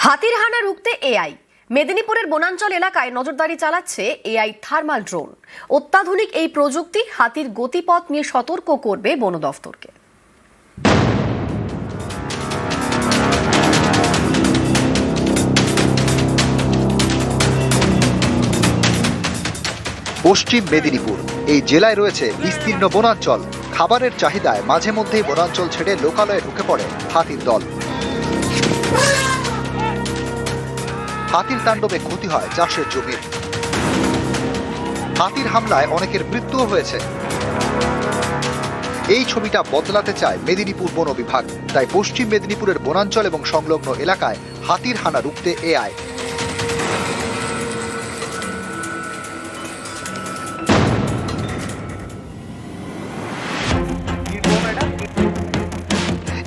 হাতির হানা রুখতে এআই। মেদিনীপুরের বনাঞ্চল এলাকায় নজরদারি চালাচ্ছে এআই থার্মাল ড্রোন। অত্যাধুনিক এই প্রযুক্তি হাতির গতিপথ নিয়ে সতর্ক করবে বন দফতরকে। পশ্চিম মেদিনীপুর এই জেলায় রয়েছে বিস্তীর্ণ বনাঞ্চল। খাবারের চাহিদায় মাঝে মধ্যেই বনাঞ্চল ছেড়ে লোকালয়ে ঢুকে পড়ে হাতির দল। হাতির তাণ্ডবে ক্ষতি হয় চাষের জমির। হাতির হামলায় অনেকের মৃত্যুও হয়েছে। এই ছবিটা বদলাতে চায় মেদিনীপুর বন বিভাগ। তাই পশ্চিম মেদিনীপুরের বনাঞ্চল এবং সংলগ্ন এলাকায় হাতির হানা রুখতে এআই।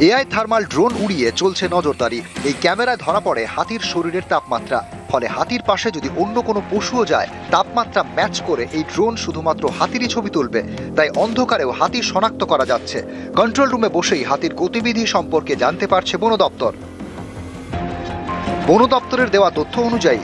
এআই থার্মাল ড্রোন উড়িয়ে চলছে নজরদারি। এই ক্যামেরায় ধরা পড়ে হাতির শরীরের তাপমাত্রা। ফলে হাতির পাশে যদি অন্য কোনো পশুও যায়, তাপমাত্রা ম্যাচ করে এই ড্রোন শুধুমাত্র হাতিরই ছবি তুলবে। তাই অন্ধকারেও হাতির শনাক্ত করা যাচ্ছে। কন্ট্রোল রুমে বসেই হাতির গতিবিধি সম্পর্কে জানতে পারছে বন দপ্তর। বন দপ্তরের দেওয়া তথ্য অনুযায়ী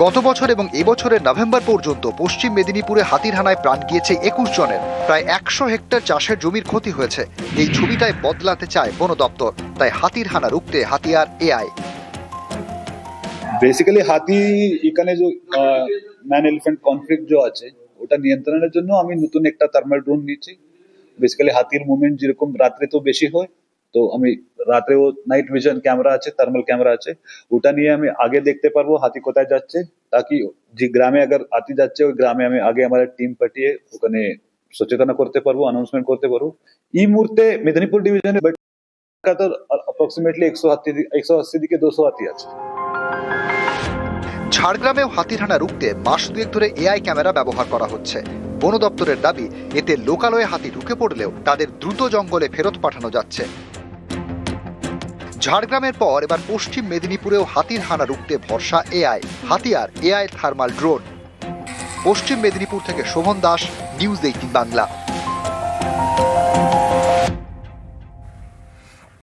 গত বছর এবং এবছরের নভেম্বর পর্যন্ত পশ্চিম মেদিনীপুরে হাতির হানায় প্রাণ গিয়েছে 21 জনের। প্রায় 100 হেক্টর চাষের জমির ক্ষতি হয়েছে। এই ছবিটাই বদলাতে চায় বন দপ্তর। তাই হাতির হানা রুখতে হাতিয়ার এআই। বেসিক্যালি হাতি এখানে যে ম্যান এলিফ্যান্ট কনফ্লিক্ট যে আছে ওটা নিয়ন্ত্রণের জন্য আমি নতুন একটা থার্মাল ড্রোন নিয়েছি। বেসিক্যালি হাতির মুভমেন্ট যেরকম রাত্রে তো বেশি হয়, তো আমি রাতেও নাইট ভিশন ক্যামেরা আছে, থার্মাল ক্যামেরা আছে, ওটা নিয়ে আমি আগে দেখতে পারবো হাতি কোথায় যাচ্ছে, তাকি যে গ্রামে আগে হাতি যাচ্ছে ওই গ্রামে আমি আগে আমার টিম পাঠিয়ে ওখানে সচেতন করতে পারবো, অ্যানাউন্সমেন্ট করতে পারবো। এই মুহূর্তে মেদিনীপুর ডিভিশনে অ্যাপ্রক্সিমেটলি 180 থেকে 200 হাতি আছে। ঝাড়গ্রামেও হাতির হানা রুখতে মাস দুয়েক ধরে এআই ক্যামেরা ব্যবহার করা হচ্ছে। বন দপ্তরের দাবি, এতে লোকালয়ে হাতি ঢুকে পড়লেও তাদের দ্রুত জঙ্গলে ফেরত পাঠানো যাচ্ছে। ঝাড়গ্রামের পর এবার পশ্চিম মেদিনীপুরেও হাতির হানা রুখতে ভরসা এআই। হাতিয়ার এআই থার্মাল ড্রোন। পশ্চিম মেদিনীপুর থেকে শোভন দাস, নিউজ 18 বাংলা।